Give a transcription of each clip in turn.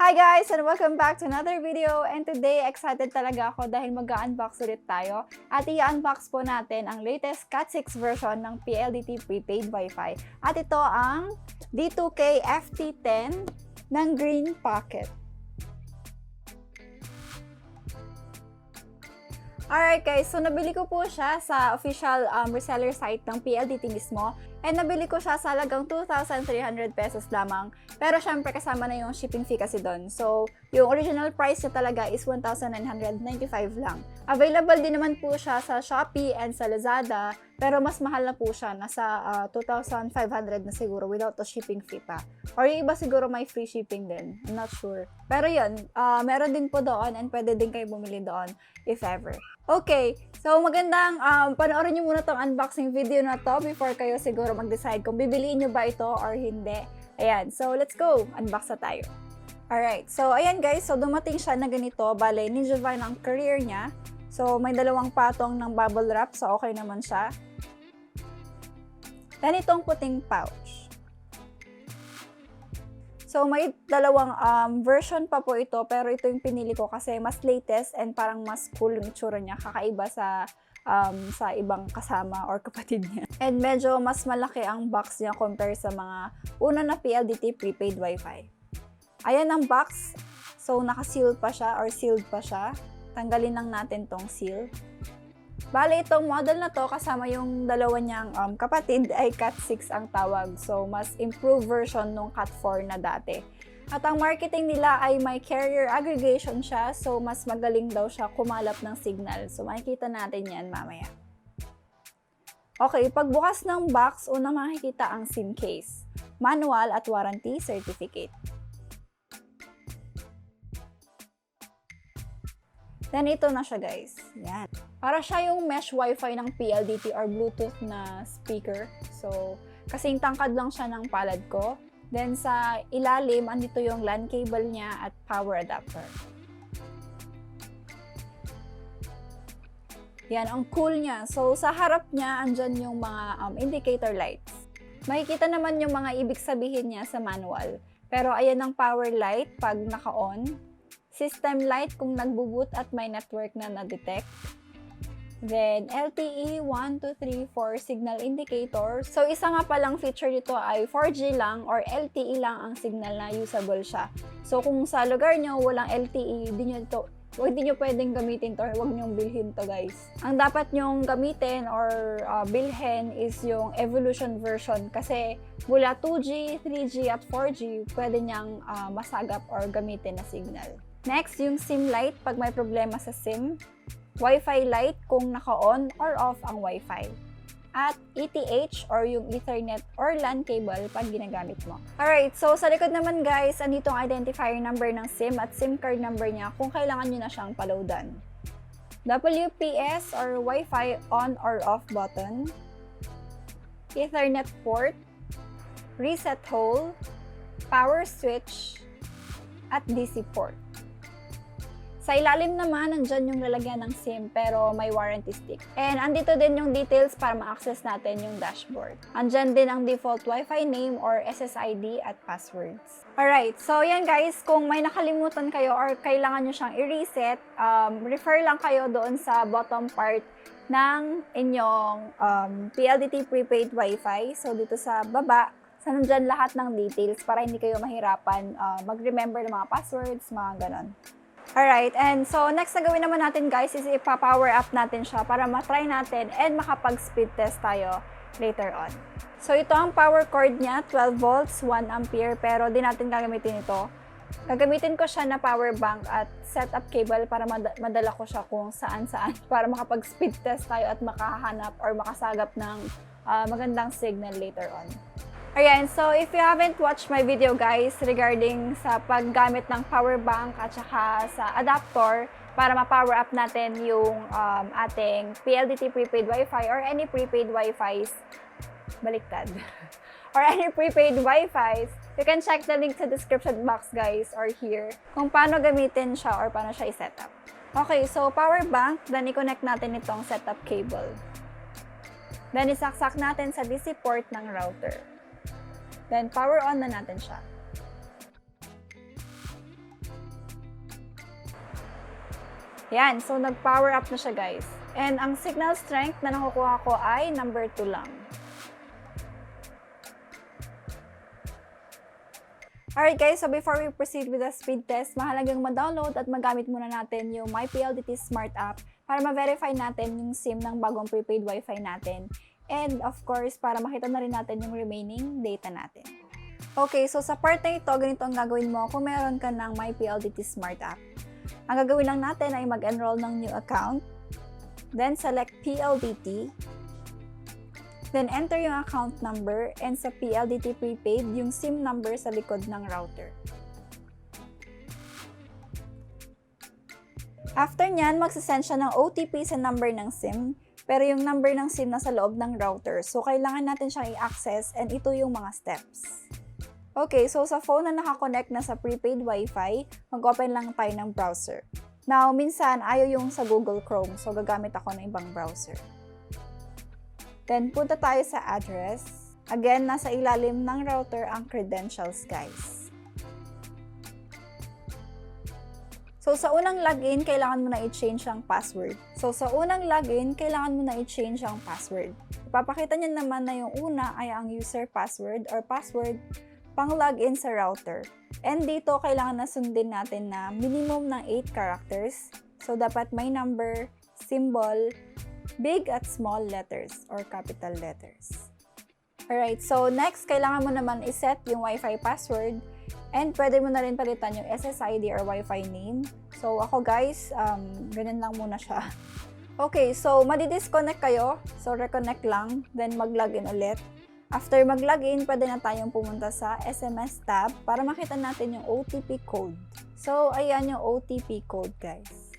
Hi guys! And welcome back to another video. And today, excited talaga ako dahil mag-unbox ulit tayo. At i-unbox po natin ang latest Cat6 version ng Pldt Prepaid Wifi. At ito ang D2K-Ft10 ng Greenpacket. Alright guys, so nabili ko po siya sa official reseller site ng PLDT mismo. And nabili ko siya sa halagang 2,300 pesos lamang. Pero syempre kasama na yung shipping fee kasi doon. So, yung original price niya talaga is 1,995 lang. Available din naman po siya sa Shopee and sa Lazada. Pero mas mahal na po siya. Nasa 2,500 na siguro without the shipping fee pa. Or yung iba siguro may free shipping din. I'm not sure. Pero yun, meron din po doon and pwede din kayo bumili doon if ever. Okay, so magandang panoorin nyo muna tong unboxing video na to before kayo siguro mag-decide kung bibiliin nyo ba ito or hindi. Ayan, so let's go! Unbox na tayo. Alright, so ayan guys, so dumating siya na ganito. Bale, Ninja Vine ang carrier niya. So may dalawang patong ng bubble wrap, so okay naman siya. Then itong puting pouch. So, may dalawang version pa po ito, pero ito yung pinili ko kasi mas latest and parang mas cool yung itsura niya, kakaiba sa ibang kasama or kapatid niya. And medyo mas malaki ang box niya compare sa mga una na PLDT Prepaid Wifi. Ayan ang box. So, naka-seal pa siya or sealed pa siya. Tanggalin lang natin tong seal. Bale, itong model na to, kasama yung dalawa niyang kapatid, ay Cat6 ang tawag. So, mas improved version nung Cat4 na dati. At ang marketing nila ay may carrier aggregation siya. So, mas magaling daw siya kumalap ng signal. So, makikita natin yan mamaya. Okay, pagbukas ng box, unang makikita ang SIM case, manual at warranty certificate. Then, ito na siya guys. Yan. Para siya yung mesh wifi ng PLDT or Bluetooth na speaker. So, kasing tangkad lang siya ng palad ko. Then, sa ilalim, andito yung LAN cable niya at power adapter. Yan, ang cool niya. So, sa harap niya, andyan yung mga indicator lights. Makikita naman yung mga ibig sabihin niya sa manual. Pero, ayan ang power light pag naka-on. System light kung nagbo-boot at may network na na-detect. Then, LTE 1, 2, 3, 4 signal indicator. So, isa nga palang feature nito ay 4G lang or LTE lang ang signal na usable siya. So, kung sa lugar nyo walang LTE, hindi nyo pwedeng gamitin to or huwag nyong bilhin to guys. Ang dapat nyong gamitin or bilhin is yung evolution version kasi mula 2G, 3G at 4G, pwede nyang masagap or gamitin na signal. Next, yung SIM light pag may problema sa SIM. Wi-Fi light kung naka-on or off ang Wi-Fi. At ETH or yung Ethernet or LAN cable pag ginagamit mo. Alright, so sa likod naman guys, andito ang identifier number ng SIM at SIM card number niya kung kailangan nyo na siyang paloadan. WPS or Wi-Fi on or off button. Ethernet port. Reset hole. Power switch. At DC port. Sa ilalim naman, nandyan yung lalagyan ng SIM pero may warranty stick. And andito din yung details para ma-access natin yung dashboard. Andyan din ang default Wi-Fi name or SSID at passwords. Alright, so yan guys, kung may nakalimutan kayo or kailangan nyo siyang i-reset, refer lang kayo doon sa bottom part ng inyong PLDT Prepaid Wi-Fi. So dito sa baba, nandyan lahat ng details para hindi kayo mahirapan mag-remember ng mga passwords, mga ganon. Alright, and so next na gawin naman natin guys is ipa-power up natin siya para matry natin and makapag-speed test tayo later on. So ito ang power cord niya, 12 volts, 1 ampere, pero di natin gagamitin ito. Gagamitin ko siya na power bank at setup cable para madala ko siya kung saan-saan para makapag-speed test tayo at makahanap or makasagap ng magandang signal later on. Ayan, so if you haven't watched my video guys regarding sa paggamit ng power bank at saka sa adapter para ma-power up natin yung ating PLDT prepaid Wi-Fi or any prepaid Wi-Fi's, baliktad, or any prepaid Wi-Fi's, you can check the link sa description box guys or here kung paano gamitin siya or paano siya i-set up. Okay, so power bank, then i-connect natin itong setup cable. Then isaksak natin sa DC port ng router. Then, power on na natin siya. Yan, so nag-power up na siya guys. And ang signal strength na nakukuha ko ay number 2 lang. Alright guys, so before we proceed with the speed test, mahalagang ma-download at magamit muna natin yung My Pldt Smart App para ma-verify natin yung SIM ng bagong prepaid Wi-Fi natin. And of course, para makita na rin natin yung remaining data natin. Okay, so sa part na ito, ganito ang gagawin mo kung meron ka ng My Pldt Smart App. Ang gagawin lang natin ay mag-enroll ng new account, then select PLDT, then enter yung account number, and sa PLDT Prepaid, yung SIM number sa likod ng router. After nyan, magsasend siya ng OTP sa number ng SIM, pero yung number ng SIM nasa loob ng router. So, kailangan natin siyang i-access, and ito yung mga steps. Okay, so sa phone na nakakonect na sa prepaid Wi-Fi, mag-open lang tayo ng browser. Now, minsan, ayaw yung sa Google Chrome, so gagamit ako ng ibang browser. Then, punta tayo sa address. Again, nasa ilalim ng router ang credentials, guys. So, sa unang login, kailangan mo na i-change ang password. Ipapakita niya naman na yung una ay ang user password or password pang login sa router. And dito, kailangan na sundin natin na minimum ng 8 characters. So, dapat may number, symbol, big at small letters or capital letters. Alright, so next, kailangan mo naman iset yung Wi-Fi password and pwede mo na rin palitan yung SSID or Wi-Fi name. So, ako guys, ganyan lang muna siya. Okay, so madi-disconnect kayo. So, reconnect lang, then mag-login ulit. After mag-login, pwede na tayong pumunta sa SMS tab para makita natin yung OTP code. So, ayan yung OTP code, guys.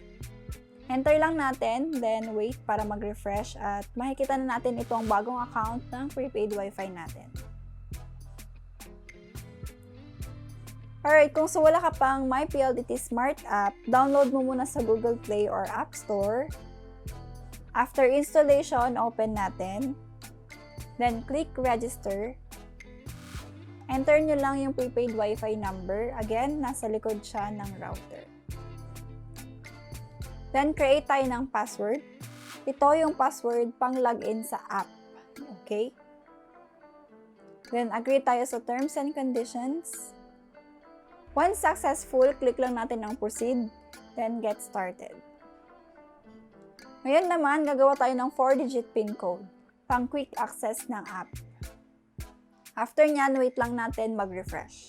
Enter lang natin, then wait para mag-refresh at makikita na natin ito ang bagong account ng prepaid Wi-Fi natin. Alright, kung so wala ka pang My Pldt Smart App, download mo muna sa Google Play or App Store. After installation, open natin. Then, click Register. Enter nyo lang yung prepaid Wi-Fi number. Again, nasa likod siya ng router. Then, create tayo ng password. Ito yung password pang login sa app. Okay? Then, agree tayo sa terms and conditions. Once successful, click lang natin ng proceed. Then, get started. Ngayon naman, gagawa tayo ng 4-digit PIN code pang quick access ng app. After nyan, wait lang natin mag-refresh.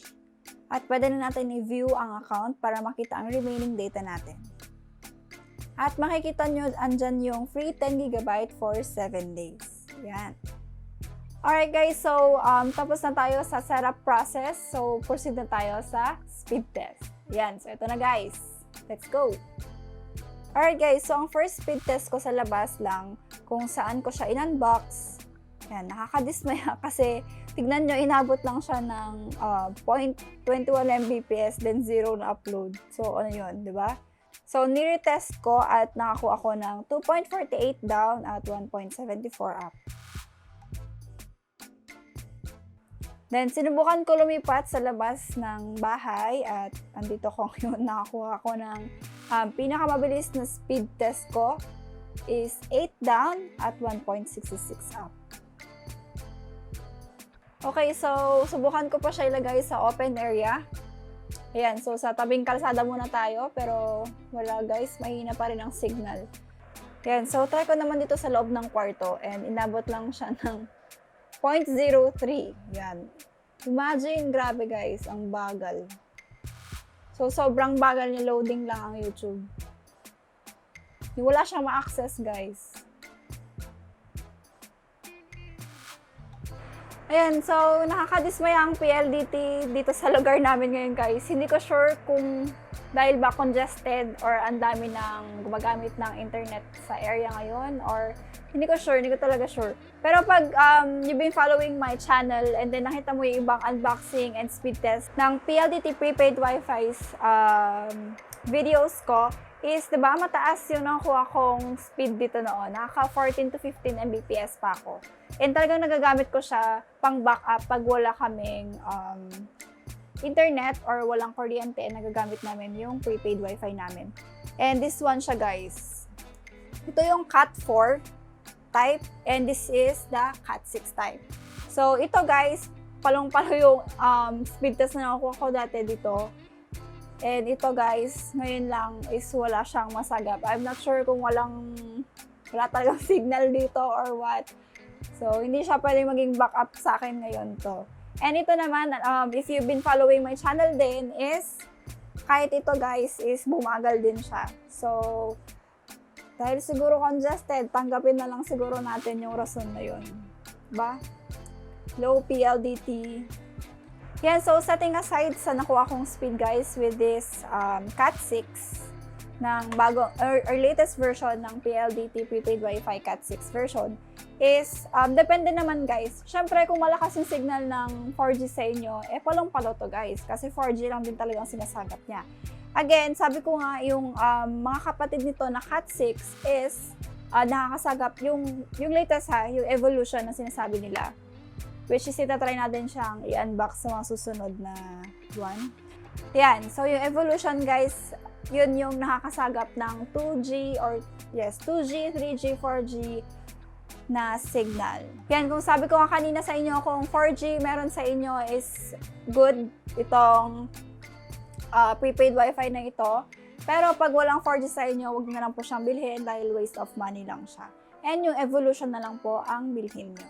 At pwede na natin i-view ang account para makita ang remaining data natin. At makikita nyo, andyan yung free 10 GB for 7 days. Yan. Alright guys, so tapos na tayo sa setup process. So, proceed na tayo sa speed test. Yan, so ito na guys. Let's go! Alright guys, so ang first speed test ko sa labas lang kung saan ko siya in-unbox. Yan, nakakadismaya kasi tignan nyo, inabot lang siya ng 0.21 Mbps then 0 na upload. So ano yun, di ba? So nire-test ko at nakakuha ko ng 2.48 down at 1.74 up. Then sinubukan ko lumipat sa labas ng bahay at andito ko yun, nakakuha ko ng pinakamabilis na speed test ko is 8 down at 1.66 up. Okay, so subukan ko pa siya ilagay sa open area. Ayan, so sa tabing kalsada muna tayo, pero wala guys, mahina pa rin ang signal. Ayan, so try ko naman dito sa loob ng kwarto and inabot lang siya ng 0.03. Yan. Imagine, grabe guys, ang bagal. So, sobrang bagal niya, loading lang ang YouTube. Wala siyang ma-access, guys. Ayan, so, nakakadismaya ang PLDT dito sa lugar namin ngayon, guys. Hindi ko sure kung dahil ba congested or ang dami ng gumagamit ng internet sa area ngayon or hindi ko sure, hindi ko talaga sure. Pero pag you've been following my channel and then nakita mo yung ibang unboxing and speed test ng PLDT prepaid Wi-Fi's videos ko, is, diba, mataas yung nakuha kong speed dito noon. Nakaka 14 to 15 Mbps pa ako. And talagang nagagamit ko siya pang backup pag wala kaming internet or walang kuryente, nagagamit namin yung prepaid wifi namin. And this one siya guys. Ito yung Cat4 type and this is the Cat6 type. So ito guys, palong-palo yung speed test na nakuha ko dati dito. And ito guys, ngayon lang is wala siyang masagap. I'm not sure kung wala talagang signal dito or what. So, hindi siya pwede maging backup sa akin ngayon to. And ito naman, if you've been following my channel din, is kahit ito guys, is bumagal din siya. So, dahil siguro congested, tanggapin na lang siguro natin yung rason na yun. Ba? Low Pldt. Yan, so setting aside sa nakuha kong speed guys with this Cat6 ng bagong or latest version ng Pldt Prepaid Wifi Cat6 version is depende naman guys. Syempre kung malakas yung signal ng 4G sa inyo, palong-palo to guys kasi 4G lang din talagang sinasagap niya. Again, sabi ko nga yung mga kapatid nito na Cat6 is nakakasagap yung latest yung evolution na sinasabi nila. Which is itatry natin siyang i-unbox sa mga susunod na one. Yan. So, yung evolution, guys, yun yung nakakasagap ng 2G or, 2G, 3G, 4G na signal. Yan. Kung sabi ko nga kanina sa inyo, kung 4G meron sa inyo is good itong prepaid wifi na ito. Pero pag walang 4G sa inyo, huwag na lang po siyang bilhin dahil waste of money lang siya. And yung evolution na lang po ang bilhin nyo.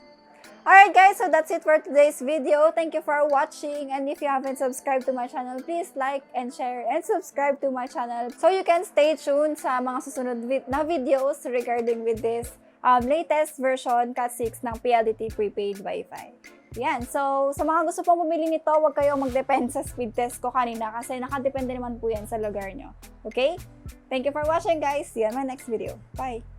Alright guys, so that's it for today's video. Thank you for watching, and if you haven't subscribed to my channel, please like and share and subscribe to my channel so you can stay tuned sa mga susunod na videos regarding with this latest version Cat6 ng Pldt Prepaid Wifi. Yan, so sa mga gusto pong bumili nito, huwag kayong mag-depend sa speed test ko kanina kasi nakadepende naman po yan sa lugar nyo. Okay? Thank you for watching guys. See you in my next video. Bye!